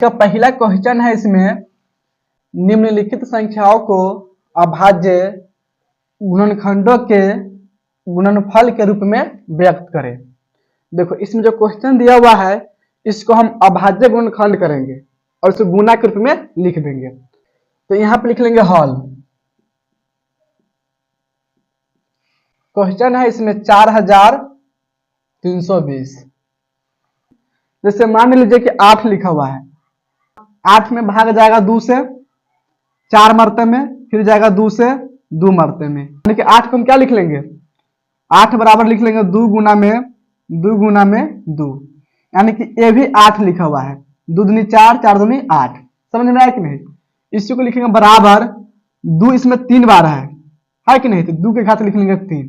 का पहला क्वेश्चन है, इसमें निम्नलिखित संख्याओं को अभाज्य गुणनखंडों के गुणनफल के रूप में व्यक्त करें। देखो इसमें जो क्वेश्चन दिया हुआ है इसको हम अभाज्य गुणनखंड करेंगे और इसे गुणा के रूप में लिख देंगे। तो यहाँ पे लिख लेंगे हल। क्वेश्चन है इसमें 4320। जैसे मान लीजिए कि 8 लिखा हुआ है, 8 में भाग जाएगा 2 से 4 मरते में, फिर जाएगा 2 से 2 मरते में, यानी कि 8 को हम क्या लिख लेंगे, 8 बराबर लिख लेंगे 2 गुना में 2 गुना में 2, यानी कि ये भी 8 लिखा हुआ है। 2 दूनी 4, 4 दूनी 8। समझ में आया कि नहीं? इसी को लिखेंगे बराबर 2 इसमें 3 बार है कि नहीं, तो 2 के घात लिख लेंगे 3,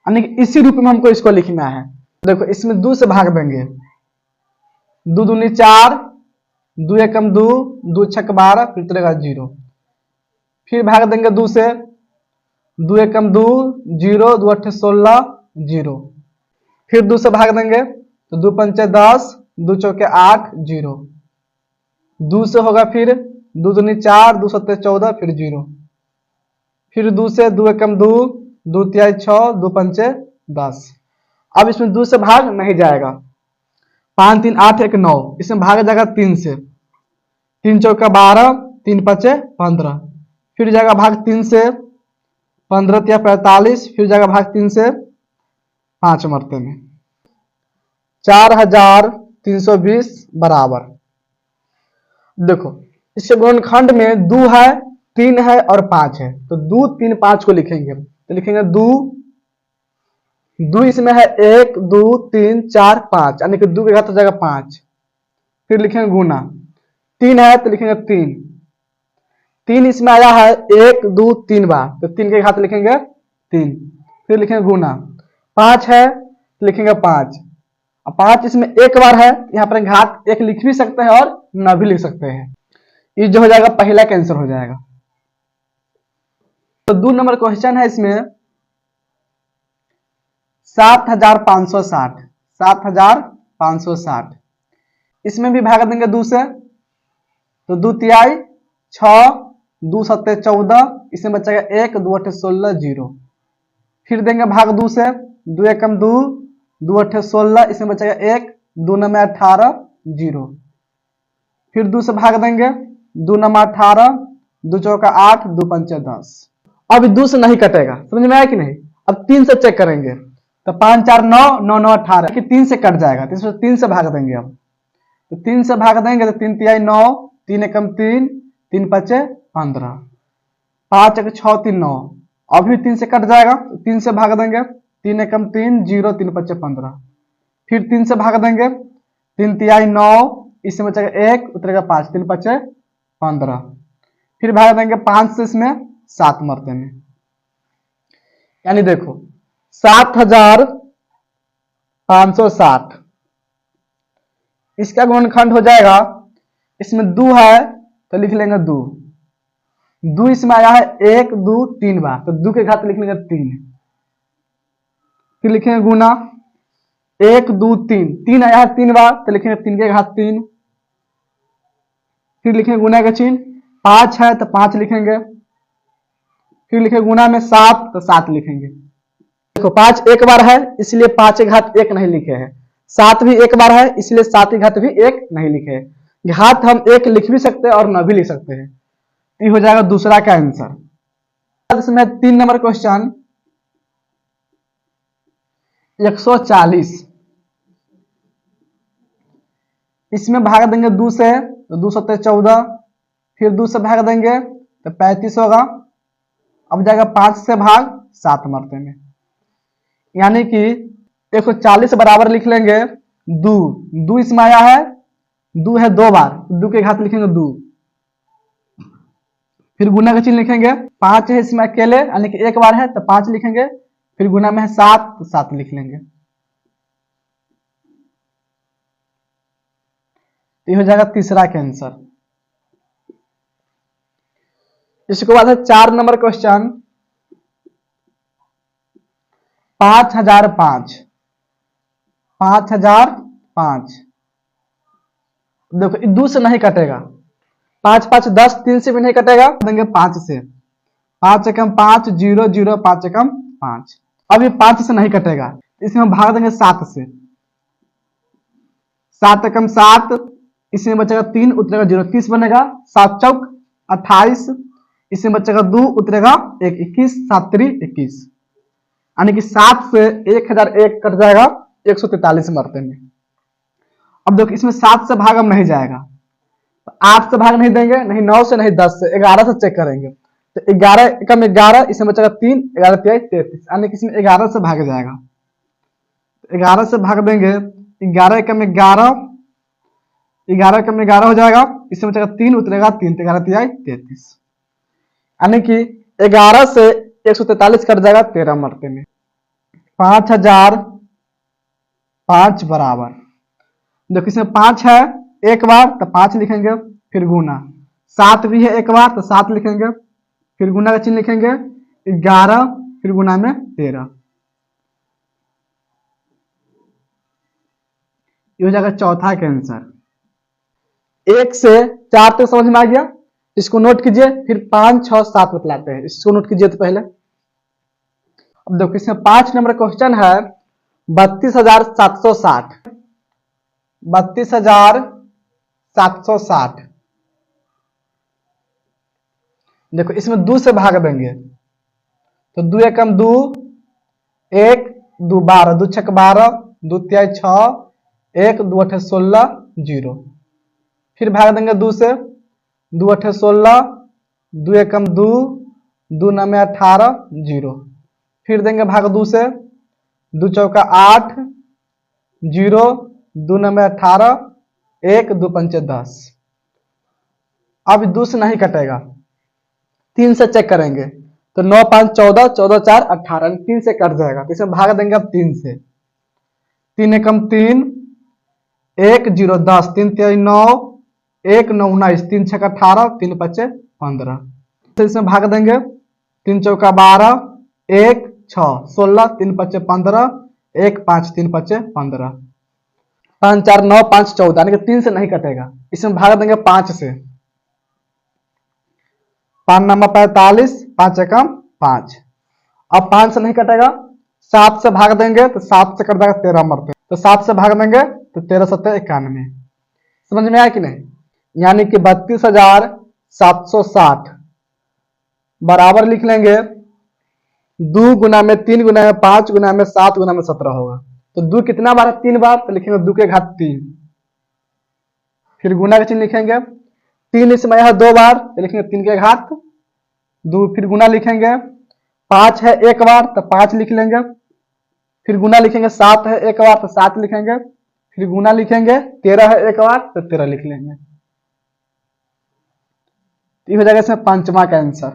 यानी कि इसी रूप में हमको इसको लिखना है। देखो इसमें 2 से भाग देंगे, 2 दूनी 4, 2 एकम 2, 2 छक 12, फिर चलेगा 0। फिर भाग देंगे 2 से, 2 एकम 2, 0, 2 अट्ठे 16, 0। फिर 2 से भाग देंगे तो 2 पंचे 10, 2 चौके 8, 0। 2 से होगा फिर 2 दूनी 4, 2 सत्ते 14, फिर 0। फिर 2 से 2 एकम 2, 2 तिहाई 6, 2 पंचे 10। अब इसमें 2 से भाग नहीं जाएगा, 5 3 8 1 9, इसमें भाग जाएगा 3 से, 3 चौका 12, 3 पचे 15। फिर जाएगा भाग 3 से, 15 तिया 45, फिर जाएगा भाग 3 से 5 मरते में। 4320 बराबर, देखो इसके गुणनखंड में 2 है, 3 है और 5 है, तो 2 3 5 को लिखेंगे। तो लिखेंगे 2 इसमें है 1 2 3 4 5, यानी कि 2 के घात हो जाएगा 5। फिर लिखेंगे गुना, 3 है तो लिखेंगे 3 इसमें आया है 1 2 3 बार, तो 3 के घात लिखेंगे 3। फिर लिखेंगे गुना, 5 है तो लिखेंगे 5, और 5 इसमें एक बार है, यहाँ पर घात 1 लिख भी सकते हैं और न भी लिख सकते हैं। ये जो हो जाएगा पहला कैंसर हो जाएगा। तो 2 नंबर क्वेश्चन है, इसमें 7560, 7560। इसमें भी भाग देंगे 2 से, तो 2 तिहाई 6, 2 सत्ते 14, इसमें बचेगा 1, 2 अट्ठे 16, 0। फिर देंगे भाग 2 से, 2 एकम 2, 2 अट्ठे 16, इसमें बचेगा 1, 2 नमे 18, 0। फिर 2 से भाग देंगे, 2 नमा 18, 2 चौका 8, 2 पंचे 10। अब 2 से नहीं कटेगा, समझ में आया कि नहीं? अब 3 से चेक करेंगे, तो 5 4 9, 9 9 18, कि 3 से कट जाएगा, तो इसमें 3 से भाग देंगे। अब तो 3 से भाग देंगे तो 3 तिहाई 9, 3 एकम 3, 3 पचे 15, 5 एक 6 3 9। अभी 3 से कट जाएगा, तो 3 से भाग देंगे, 3 एकम 3, 0, 3 पचे 15। फिर 3 से भाग देंगे, 3 तिहाई 9, इसमें बचेगा 1, उतरेगा 5, 3 पचे 15। फिर भाग देंगे 5 से, इसमें 7 मरते में, यानी देखो 7560 इसका गुणनखंड हो जाएगा। इसमें 2 है तो लिख लेंगे 2, 2 इसमें आया है 1 2 3 बार, तो 2 के घात लिख लेंगे 3। फिर लिखेंगे गुना, 1 2 3, 3 आया है 3 बार, तो लिखेंगे 3 के घात 3। फिर लिखेंगे गुना का चिन्ह, 5 है तो 5 लिखेंगे। फिर लिखेंगे गुना में 7, तो 7 लिखेंगे। देखो 5 एक बार है, इसलिए 5 के घात 1 नहीं लिखे हैं। 7 भी एक बार है, इसलिए 7 के घात भी 1 नहीं लिखे हैं। घात हम 1 लिख भी सकते हैं और न भी लिख सकते हैं। ये हो जाएगा दूसरा का आंसर। इसमें 3 नंबर क्वेश्चन 140, इसमें भाग देंगे 2 से, तो 2 सत्ते 14, फिर 2 से भाग देंगे तो 35 होगा। अब जाएगा 5 से भाग 7 मरते में, यानी कि 140 बराबर लिख लेंगे 2, 2 इसमें आया है, 2 है 2 बार, 2 के घात लिखेंगे 2। फिर गुना का चिन्ह लिखेंगे, 5 है इसमें अकेले, यानी कि एक बार है तो 5 लिखेंगे। फिर गुना में है 7, तो 7 लिख लेंगे। ये हो जाएगा तीसरा का आंसर। इसके बाद है 4 नंबर क्वेश्चन 5005, 5005। देखो 2 से नहीं कटेगा, 5 5 10, 3 से भी नहीं कटेगा, देंगे 5 से, 5 एकम 5, 0 0, 5 एकम 5। अब ये 5 से नहीं कटेगा, इसमें हम भाग देंगे 7 से, 7 एकम 7, इसमें बचेगा 3, उतरेगा 0, 30 बनेगा, 7 चौक 28, इसमें बचेगा 2, उतरेगा 1, 21, 7 3 21, यानी कि 7 से 1001 कट जाएगा 143 मरते में। अब देखो इसमें 7 से भाग अब नहीं जाएगा, तो 8 से भाग नहीं देंगे, नहीं 9 से, नहीं 10 से, 11 से चेक करेंगे, तो 11 एकम 11, इसमें बचेगा 3, 11 3 33, यानी कि इसमें 11 से भाग जाएगा, 11 से भाग देंगे, 11 एकम 11, 11 एकम 11 हो जाएगा, इसमें बचेगा 3, उतरेगा 3, 11 3 33, यानी कि 11 से 143 कट जाएगा 13 मरते में। 5005 बराबर, देखो इसमें 5 है एक बार तो 5 लिखेंगे, फिर गुना, 7 भी है एक बार तो 7 लिखेंगे, फिर गुना का चिन्ह लिखेंगे, 11, फिर गुना में 13, ये हो जाएगा चौथा का आंसर। 1 से 4 तक समझ में आ गया, इसको नोट कीजिए, फिर 5 6 7 बतलाते हैं, इसको नोट कीजिए तो पहले। अब देखो इसमें 5 नंबर क्वेश्चन है 32,760, 32,760, देखो इसमें 2 से भाग देंगे, तो 2 एकम 2, 1 2 12, 2 छक 12, 2 तिहाई 6, 1 2 अठे 16 0, फिर भाग देंगे 2 से, 2 अठे 16, 2 एकम 2, 2 नमे 18 0, फिर देंगे भाग 2 से, 2 चौका 8 0, 2 नमे 18, 1 2 पंचे 10, अब 2 से नहीं कटेगा, 3 से चेक करेंगे, तो 9 5 14, 14 4 18, 3 से कट जाएगा, तो इसमें भाग देंगे अब 3 से, 3 एकम 3, 1 0 10, 3 3 9, 1 9 19, 3 6 18, 3 5 15, तो इसमें भाग देंगे, 3 चौका 12, 1 6 16, 3 5 15, 1 5 3 5 15, 5 4 9 5 14, यानी कि 3 से नहीं कटेगा, इसमें भाग देंगे 5 से, 5 नंबर 45, 5 एकम 5, अब 5 से नहीं कटेगा, 7 से भाग देंगे तो 7 से कट जाएगा 13 मरते, तो 7 से भाग देंगे तो 13 7 91, समझ में आया कि नहीं, यानी कि 32,760 बराबर लिख लेंगे, 2 गुना में 3 गुना में 5 गुना में 7 गुना में 17 होगा, तो 2 कितना बार है 3 बार, तो लिखेंगे 2 के घात 3, फिर गुना का चिन्ह लिखेंगे, 3 इसमें है 2 बार, तो लिखेंगे 3 के घात 2, फिर गुना लिखेंगे, 5 है एक बार तो 5 लिख लेंगे, फिर गुना लिखेंगे, 7 है एक बार तो 7 लिखेंगे, फिर गुना लिखेंगे, 13 है एक बार तो 13 लिख लेंगे, तो हो जाएगा इसमें पंचमा का आंसर।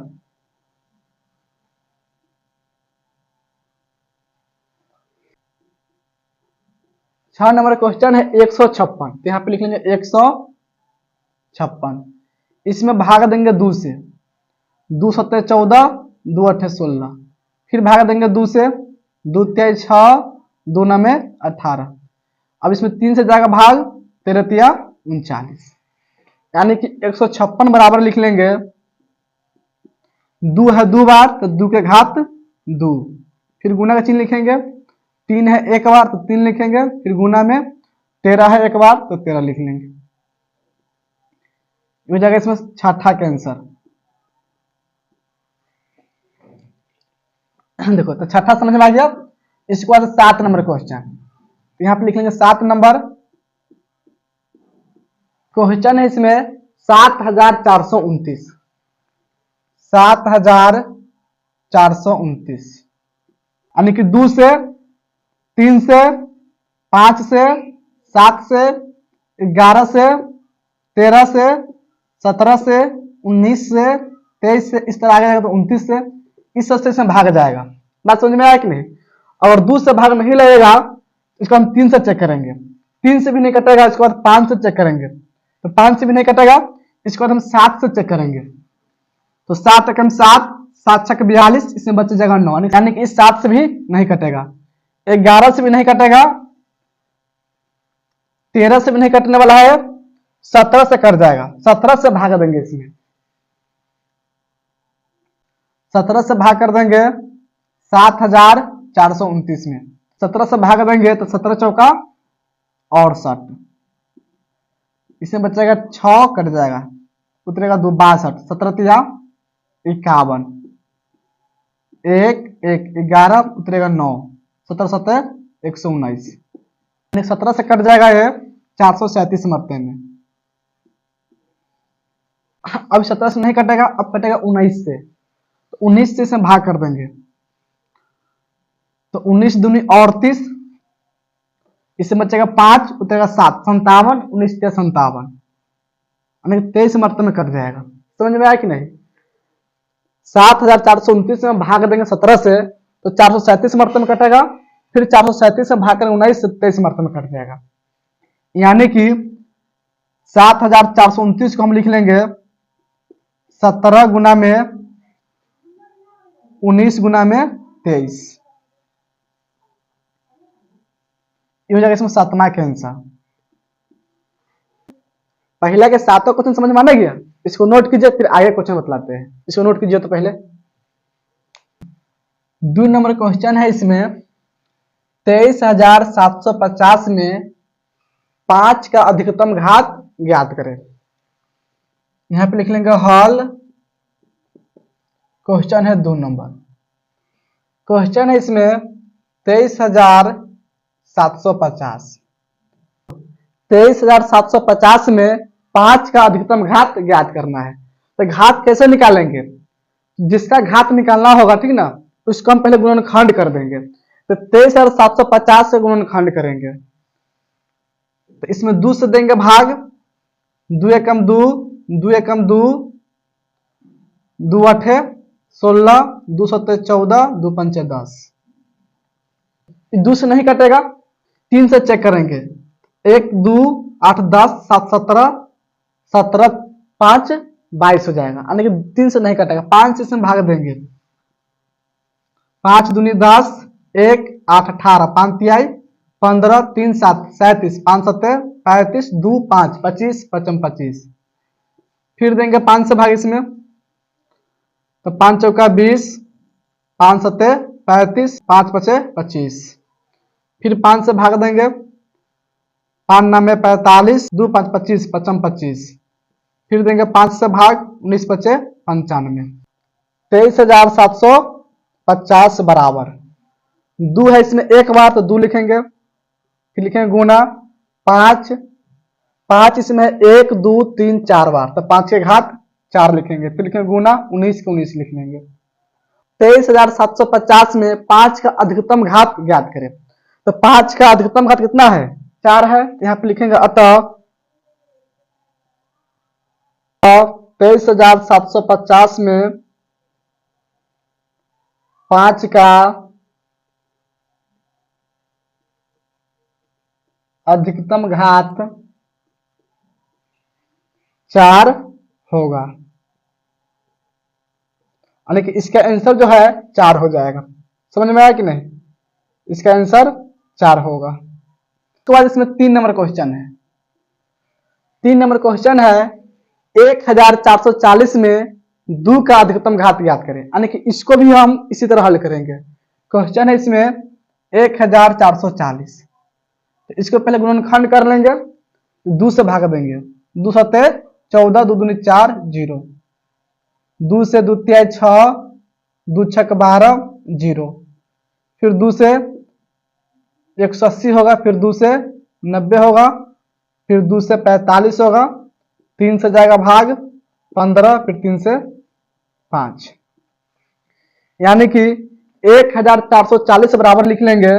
छह नंबर क्वेश्चन है 156, तो यहाँ पे लिख लेंगे 156, इसमें भाग देंगे 2 से, 2 7 14, 2 8 16, फिर भाग देंगे 2 से, 2 3 6, 2 9 18, अब इसमें 3 से जाएगा भाग, 13 3 39, यानी कि 156 बराबर लिख लेंगे, 2 है 2 बार तो 2 के घात 2, फिर गुना का चिन्ह लिखेंगे, 3 है एक बार तो 3 लिखेंगे, फिर गुना में 13 है एक बार तो 13 लिख लेंगे, हो जाएगा इसमें छठा का आंसर। देखो तो छठा समझ में आ गया, इसके बाद 7 नंबर क्वेश्चन, तो यहाँ पे लिख लेंगे 7 नंबर क्वेश्चन है, इसमें 7,429, 7,429, यानी कि 2 से, 3 से, 5 से, 7 से, 11 से, 13 से, 17 से, 19 से, 23 से, इस तरह आ जाएगा तो 29 से, इस तरह से इसमें भाग जाएगा, बात समझ में आया कि नहीं। अगर 2 से भाग नहीं लगेगा, इसको हम 3 से चेक करेंगे, 3 से भी नहीं कटेगा, इसके बाद 5 से चेक करेंगे, तो 5 से भी नहीं कटेगा, इसके बाद हम 7 से चेक करेंगे, तो 7 एकम 7, 7 छक 42, इसमें बच जाएगा 9, यानी कि इस 7 से भी नहीं कटेगा, 11 से भी नहीं कटेगा, 13 से भी नहीं कटने वाला है, 17 से कट जाएगा, 17 से भाग देंगे इसमें, 17 से भाग कर देंगे 7429 में, 17 से भाग देंगे तो 17 चौका 68, इसमें बचेगा 6 कट जाएगा, उतरेगा 2 62, 17 तिया 51, 1 1 11 उतरेगा 9, 17 7 119, 17 से कट जाएगा ये 437 मरते में। अब 17 से नहीं कटेगा, अब कटेगा 19 से, तो 19 से इसमें भाग कर देंगे तो 19 दूनी 38, इससे बचेगा 5 उतरेगा 7, 57, 19 तिया 57, 23 मरते में कट जाएगा। समझ में आया कि नहीं? 7429 में भाग देंगे 17 से तो 437 मरते में कटेगा, फिर 437 से भाग कर 19 से 23 मरते में कट जाएगा, यानी कि 7429 को हम लिख लेंगे 17 गुना में 19 गुना में 23, ये हो जाएगा इसमें 7वां का आंसर। पहला के 7वां क्वेश्चन समझ में आ गया, इसको नोट कीजिए फिर आगे क्वेश्चन बतलाते हैं। इसको नोट कीजिए तो पहले 2 नंबर क्वेश्चन है, इसमें 23,750 में 5 का अधिकतम घात ज्ञात करें। यहां पे लिख लेंगे हल, क्वेश्चन है 2 नंबर, क्वेश्चन है इसमें 23,750, 23,750 में 5 का अधिकतम घात ज्ञात करना है। तो घात कैसे निकालेंगे? जिसका घात निकालना होगा, ठीक ना, उसको हम पहले गुणनखंड कर देंगे, तो 23,750 से गुणनखंड करेंगे तो इसमें 2 से देंगे भाग, 2 एकम 2, 2 एकम 2, 2 अठे 16, 2 सत्ते 14, 2 पंचे 10, 2 से नहीं कटेगा, 3 से चेक करेंगे, 1 2 8 10 7 17, 17 5 22 हो जाएगा, यानी कि 3 से नहीं कटेगा, 5 से इसमें भाग देंगे, 5 दूनी 10, 1 8 18, 5 तिहाई 15, 3 7 37, 5 सत्ते 35, 2 5 25, 55 25, फिर देंगे 5 से भाग इसमें, तो 5 चौका 20, 5 सत्ते 35, 5 पचे 25, फिर 5 से भाग देंगे, 5 नामे 45, 2 5 25, 55 25, फिर देंगे 5 से भाग, 19 पचे 95, 23,750 बराबर 2 है इसमें एक बार तो 2 लिखेंगे, फिर लिखेंगे गुना 5, 5 इसमें 1 2 3 4 बार, तो 5 के घात 4 लिखेंगे, फिर लिखेंगे गुना 19 के 19 लिख लेंगे। 23,750 में 5 का अधिकतम घात ज्ञात करें, तो 5 का अधिकतम घात कितना है? 4 है, यहाँ पे लिखेंगे अतः 23,750 में 5 का अधिकतम घात 4 होगा, यानी कि इसका आंसर जो है 4 हो जाएगा। समझ में आया कि नहीं? इसका आंसर 4 होगा। तो बाद इसमें 3 नंबर क्वेश्चन है, 3 नंबर क्वेश्चन है 1440 में 2 का अधिकतम घात ज्ञात करें, यानी कि इसको भी हम इसी तरह हल करेंगे। क्वेश्चन है इसमें 1440, तो इसको पहले गुणनखंड कर लेंगे, 2 से भाग देंगे, 2 सत्ते 14, 2 दूनी 4 0, 2 से 2 तिहाई 6, 2 छक 12 0, फिर 2 से 180 होगा, फिर 2 से 90 होगा, फिर 2 से 45 होगा, 3 से जाएगा भाग 15, फिर 3 से 5, यानी कि 1440 बराबर लिख लेंगे,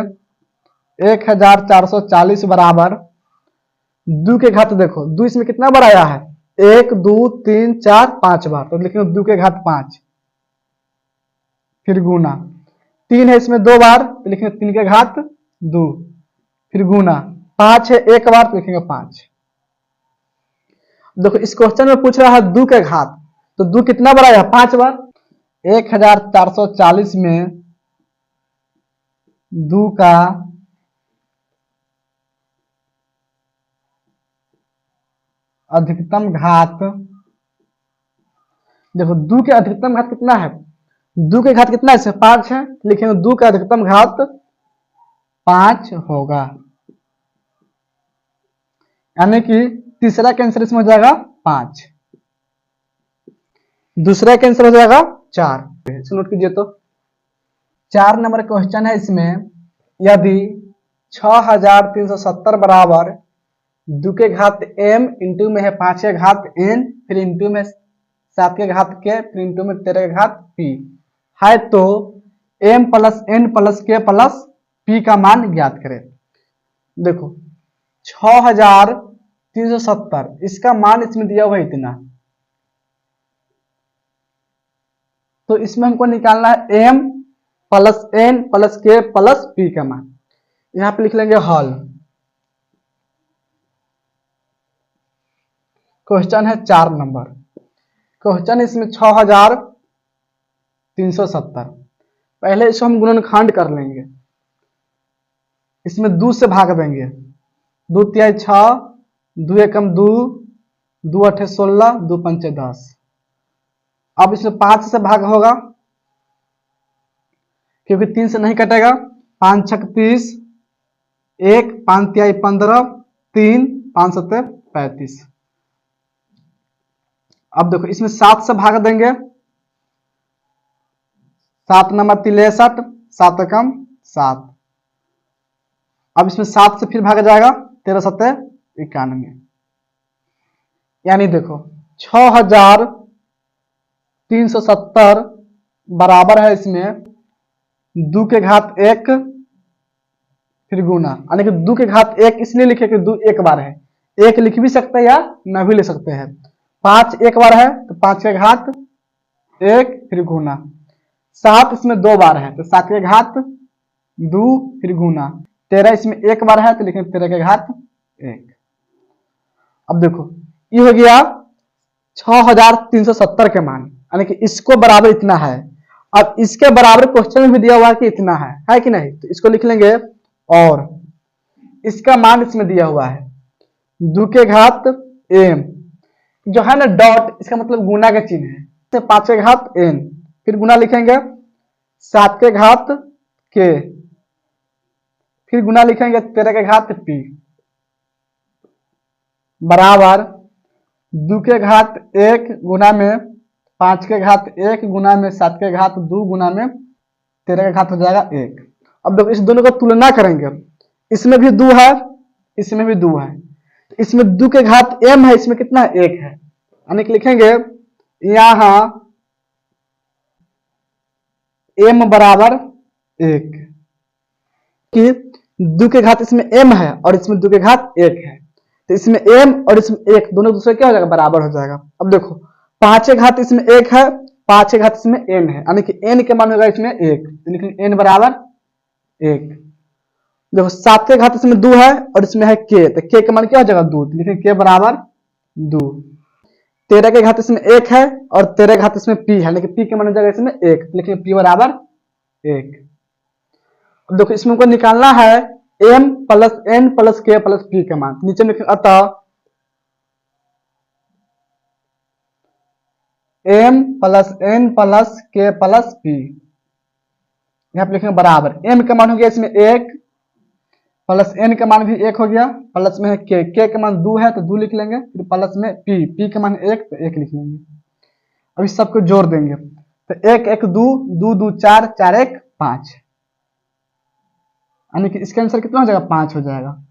1440 बराबर 2 के घात देखो, 2 इसमें कितना बार आया है? 1 2 3 4 5 बार, तो लिखेंगे 2 के घात 5, फिर गुना 3 है इसमें 2 बार, तो लिखेंगे 3 के घात 2, फिर गुना 5 है 1 बार, तो लिखेंगे 5। देखो इस क्वेश्चन में पूछ रहा है 2 के घात, तो 2 कितना बार आया? 5 बार। 1440 में 2 का अधिकतम घात, देखो 2 के अधिकतम घात कितना है, 2 के घात कितना है, इसमें 5 है, लिखेंगे 2 का अधिकतम घात 5 होगा, यानी कि तीसरा का आंसर इसमें हो जाएगा 5, दूसरा का आंसर हो जाएगा 4। नोट कीजिए तो 4 नंबर क्वेश्चन है इसमें, यदि 6370 बराबर 2 के घात m इंटू में है 5 के घात n, फिर इंटू में 7 के घात k, फिर इंटू में 13 के घात p है, तो m plus n plus k plus p का मान ज्ञात करें। देखो 6370 इसका मान इसमें दिया हुआ है इतना, तो इसमें हमको निकालना है m plus n plus k plus p का मान। यहां पे लिख लेंगे हल। क्वेश्चन है 4 नंबर, क्वेश्चन इसमें 6370। पहले इसको हम गुणनखंड कर लेंगे, इसमें 2 से भाग देंगे, 2 तिहाई 6, 2 एकम 2, 2 अठे 16, 2 पंचे 10। अब इसमें 5 से भाग होगा क्योंकि 3 से नहीं कटेगा, 5 छक 30, 1 5 तिहाई 15, 3 5 सत्ते 35। अब देखो इसमें 7 से भाग देंगे, 7 नंबर 63, 7 एकम 7। अब इसमें 7 से फिर भागा जाएगा, 13 सत्ते 91, यानी देखो 6370 बराबर है इसमें 2 के घात 1 फिर गुना, यानी कि 2 के घात 1 इसलिए लिखे कि 2 एक बार है, 1 लिख भी सकते हैं या न भी लिख सकते हैं। 5 एक बार है तो 5 के घात 1 फिर गुना, 7 इसमें 2 बार है तो 7 के घात 2 फिर गुना, 13 इसमें एक बार है तो लिखेंगे 13 के घात 1। अब देखो ये हो गया 6370 के मान, यानी कि इसको बराबर इतना है। अब इसके बराबर क्वेश्चन में भी दिया हुआ है कि इतना है कि नहीं, तो इसको लिख लेंगे और इसका मान इसमें दिया हुआ है 2 के घात m, जो है ना डॉट, इसका मतलब गुना का चिन्ह है, 5 के घात n, फिर गुना लिखेंगे 7 के घात k, फिर गुना लिखेंगे 13 के घात p बराबर 2 के घात 1 गुना में 5 के घात 1 गुना में 7 के घात 2 गुना में 13 का घात हो जाएगा 1। अब देखो इस दोनों को तुलना करेंगे, इसमें भी 2 है, इसमें भी 2 है, इसमें 2 के घात m है, इसमें कितना है 1 है, यानी कि लिखेंगे यहां m बराबर 1, कि 2 के घात इसमें m है और इसमें 2 के घात 1 है, तो इसमें m और इसमें 1 दोनों दूसरे क्या हो जाएगा, बराबर हो जाएगा। अब देखो 5 के घात इसमें 1 है, 5 के घात इसमें n है, यानी कि n के मान होगा इसमें 1, तो लिखेंगे n बराबर 1। देखो 7 के घात इसमें 2 है और इसमें है k, तो k के मान क्या हो जाएगा 2, तो लिखेंगे k बराबर 2। 13 के घात इसमें 1 है और 13 के घात इसमें p है, यानी कि p के मान हो जाएगा इसमें 1, तो लिखेंगे p बराबर 1। अब देखो इसमें हमको निकालना है m plus n plus k plus p का मान, नीचे में अतः m plus n plus k plus p, यहाँ पे लिखेंगे बराबर, m का मान हो गया इसमें 1 प्लस n का मान भी 1 हो गया, प्लस में है k का मान 2 है तो 2 लिख लेंगे, फिर प्लस में p का मान 1 तो 1 लिख लेंगे। अब इस सबको जोड़ देंगे तो 1 1 2, 2 2 4, 4 1 5, यानी कि इसका आंसर कितना हो जाएगा, 5 हो जाएगा।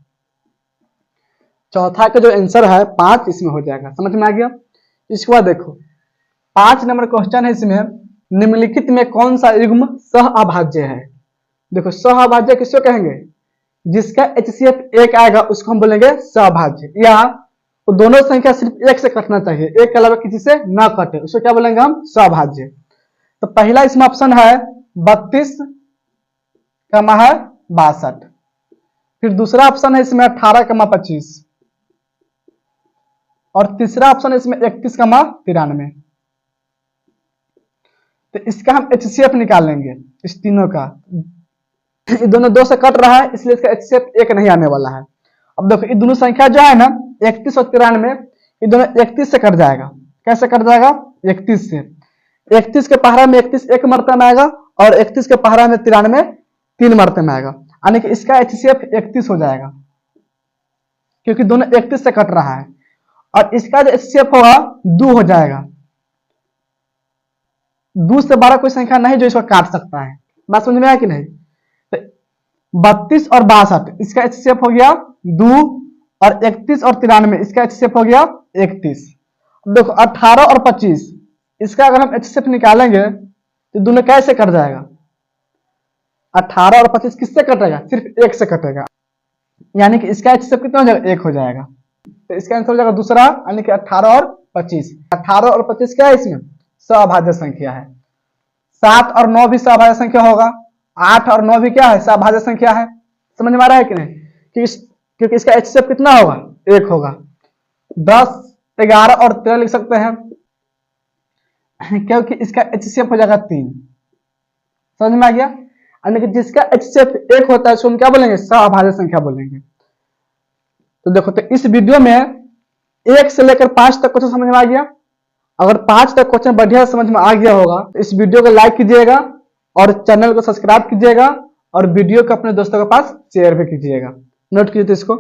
चौथा का जो आंसर है 5 इसमें हो जाएगा, समझ में आ गया। इसके बाद देखो 5 नंबर क्वेश्चन है इसमें, निम्नलिखित में कौन सा युग्म सह अभाज्य है। देखो सह अभाज्य किसको कहेंगे, जिसका HCF 1 आएगा उसको हम बोलेंगे सहभाज्य, या तो दोनों संख्या सिर्फ 1 से कटना चाहिए, 1 के अलावा किसी से ना कटे, उसको क्या बोलेंगे हम, सहभाज्य। तो पहला इसमें ऑप्शन है 32 कमा है 62, फिर दूसरा ऑप्शन है इसमें 18 कमा 25, और तीसरा ऑप्शन है इसमें 31 कमा 93। तो इसका हम HCF निकाल लेंगे इस तीनों का, ये दोनों 2 से कट रहा है इसलिए इसका HCF 1 नहीं आने वाला है। अब देखो ये दोनों संख्या जो है ना 31 और 93, ये दोनों 31 से कट जाएगा। कैसे कट जाएगा? 31 से। 31 के पहाड़ा में 31 एक मरतबे में आएगा और 31 के पहाड़ा में 93 3 मरतबे में आएगा, यानी कि इसका HCF 31 हो जाएगा, क्योंकि दोनों 31 से कट रहा है। और इसका जो HCF होगा 2 हो जाएगा। 2 से 12 कोई संख्या नहीं जो इसको काट सकता है। बात समझ में आया कि नहीं? तो 32 और 62 इसका HCF हो गया 2, और 31 और 93 इसका HCF हो गया 31। देखो 18 और 25 इसका अगर हम HCF निकालेंगे तो दोनों कैसे कट जाएगा? 18 और 25 किससे कटेगा? सिर्फ 1 से कटेगा, यानी कि इसका HCF कितना हो जाएगा? 1 हो जाएगा। तो इसका आंसर हो जाएगा दूसरा, यानी कि 18 और 25। 18 और 25 क्या है? इसमें सभाज्य संख्या है। 7 और 9 भी सभाज्य संख्या होगा। 8 और 9 भी क्या है? सभाज्य संख्या है। समझ में आ रहा है कि नहीं? क्योंकि इसका HCF कितना होगा? 1 होगा। 10, 11 और 13 लिख सकते हैं, क्योंकि इसका HCF हो जाएगा 3। समझ में आ गया? यानी कि जिसका HCF 1 होता है उसको हम क्या बोलेंगे? सभाज्य संख्या बोलेंगे। तो देखो, तो इस वीडियो में 1 से लेकर 5 तक क्वेश्चन समझ में आ गया। अगर 5 तक क्वेश्चन बढ़िया समझ में आ गया होगा तो इस वीडियो को लाइक कीजिएगा और चैनल को सब्सक्राइब कीजिएगा और वीडियो को अपने दोस्तों के पास शेयर भी कीजिएगा। नोट कीजिए इसको।